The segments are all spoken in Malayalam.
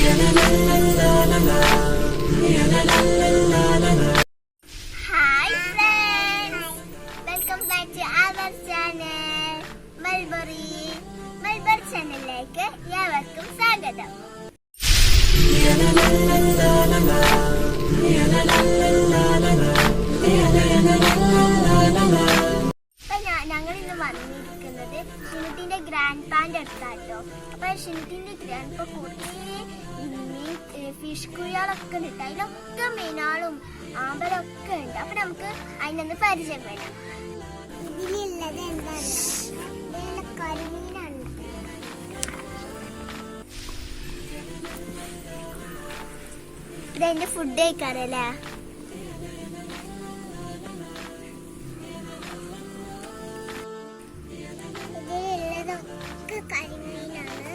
Hi friends, welcome back to our channel Mulberry ചാനലിലേക്ക് ഏവർക്കും സ്വാഗതം. ഞങ്ങൾ ഇന്ന് വന്നിരിക്കുന്നത് ഷിനുട്ടിന്റെ ഗ്രാൻഡ് പാന്റെ അടുത്താട്ടോ. അപ്പൊ ഷിനുട്ടിന്റെ ഗ്രാൻഡ് പാ കുറേ ഫിഷ് കുഴികളൊക്കെ ഉണ്ട്, അതിലൊക്കെ മീനാളും ആമ്പലൊക്കെ ഉണ്ട്. അപ്പൊ നമുക്ക് അതിനൊന്ന് പരിചയപ്പെടാം. ഇതിലുള്ളത് എന്താണ്? കരിമീനാണ്. ഇതെന്റെ ഫുഡ് കഴിക്കാറല്ലേ. ഇതിലുള്ളതൊക്കെ കരിമീനാണ്.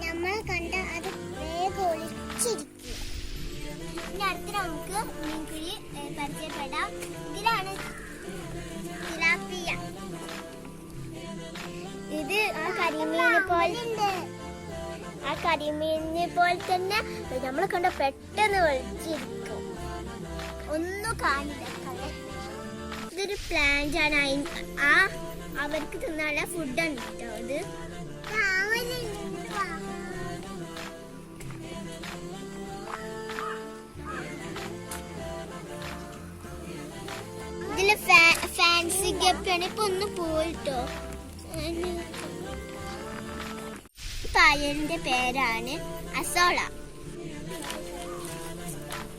നമ്മൾ കണ്ട അത് വേഗം ഒളിച്ചിരിക്കും. ഇനി അടുത്ത് നമുക്ക് മീൻകുഴി പരിചയപ്പെടാം. ഇതിലാണ് തിലാപ്പിയ. ഇത് ആ കരിമീനെ പോലെ തന്നെ നമ്മൾ കണ്ട പെട്ടെന്ന് ഒളിച്ചിരിക്കും, ഒന്നും കാണില്ല. ഇതൊരു പ്ലാന്റ് ആണ്, അവർക്ക് തിന്നാനുള്ള ഫുഡാണ് കേട്ടോ. ഇത് ഇതില് ഫാൻസി ഗപ്പിയാണ്. ഇപ്പൊ ഒന്ന് പോയിട്ടോ. പായലിന്റെ പേരാണ് അസോള.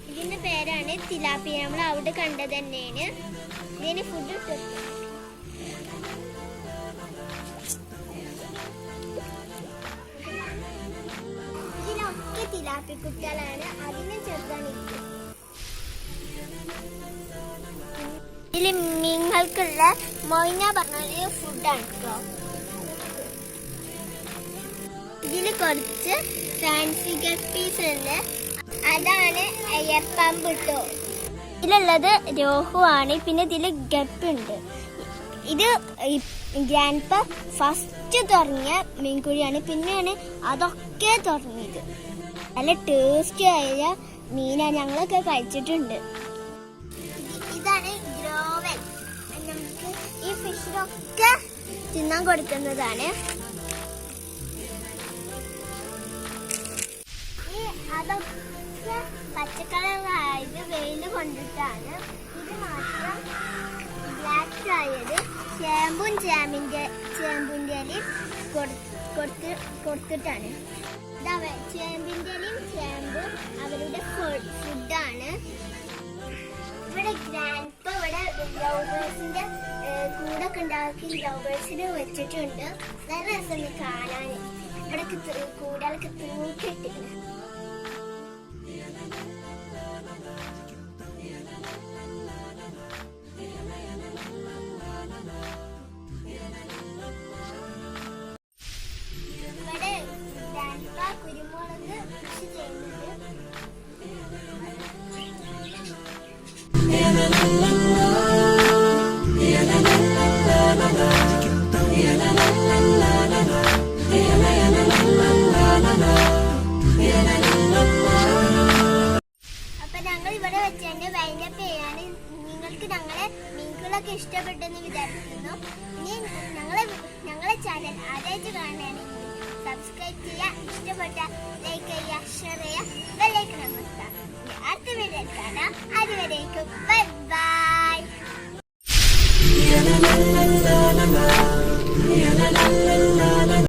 ഇതിന്റെ പേരാണ് തിലാപ്പിയ. നമ്മൾ അവിടെ കണ്ടത് തന്നെയാണ്. ഇതിന് ഫുഡ് ഇട്ടു. ഇതിനൊക്കെ തിലാപ്പി കുട്ടികളാണ്, അതിന് ചെറുതാണ്. ഇതിൽ മീനുകൾക്കുള്ള മൊയ്ന പറഞ്ഞൊരു ഫുഡാണ് കേട്ടോ. ഇതില് കുറച്ച് ഫാൻസി ഗപ്പീസ് ഉണ്ട്, അതാണ് എയർ പമ്പ് കേട്ടോ. ഇതിലുള്ളത് രോഹു ആണ്. പിന്നെ ഇതില് ഗപ്പ് ഉണ്ട്. ഇത് ഗ്രാൻഡ് പാ ഫസ്റ്റ് തുറങ്ങിയ മീൻകുഴിയാണ്. പിന്നെയാണ് അതൊക്കെ തുറങ്ങിയത്. നല്ല ടേസ്റ്റി ആയ മീനാണ്, ഞങ്ങളൊക്കെ കഴിച്ചിട്ടുണ്ട്. ഇതാണ് ഗ്രോവൽ. നമുക്ക് ഈ ഫിഷിനൊക്കെ തിന്നാൻ കൊടുക്കുന്നതാണ്. അതൊക്കെ പച്ചക്കളറായത് വെയിൽ കൊണ്ടിട്ടാണ്. ഇത് മാത്രം ബ്ലാക്ക് ആയത് ചേമ്പിൻ്റെ ഇലയും കൊടുത്തിട്ടാണ്. ചേമ്പിൻ്റെ ഇലയും ചേമ്പും അവരുടെ ഫുഡാണ്. ഇവിടെ ഗ്രാൻഡ് പാ ഇവിടെ ലൗബേഴ്സിന്റെ കൂടൊക്കെ ഉണ്ടാക്കി ലൗബേഴ്സിന് വെച്ചിട്ടുണ്ട്. നല്ല രസം കാണാൻ. ഇവിടെ കൂടൊക്കെ തൂക്കിയിട്ടില്ല. ഇവിടെ ഗ്രാൻഡ് പാ കുരുമുളക് കൃഷി ചെയ്യുന്നുണ്ട്. അപ്പൊ ഞങ്ങൾ ഇവിടെ വെച്ച് തന്നെ വൈൻഡപ്പ് ചെയ്യാണ്. നിങ്ങൾക്ക് ഞങ്ങളെ മീനുകളൊക്കെ ഇഷ്ടപ്പെട്ടെന്ന് വിചാരിക്കുന്നു. ഇനി ഞങ്ങളെ ചാനൽ ആദ്യമായിട്ട് കാണുകയാണെങ്കിൽ സബ്സ്ക്രൈബ് ചെയ്യുക, ഇഷ്ടപ്പെട്ട ലൈക്ക് ചെയ്യുക, ഷെയർ ചെയ്യുക, ബെല്ലൈക്കൺ അമർത്തുക. അടുത്ത വീഡിയോയിൽ കാണാം. അതുവരേക്കും ബൈ ബൈ.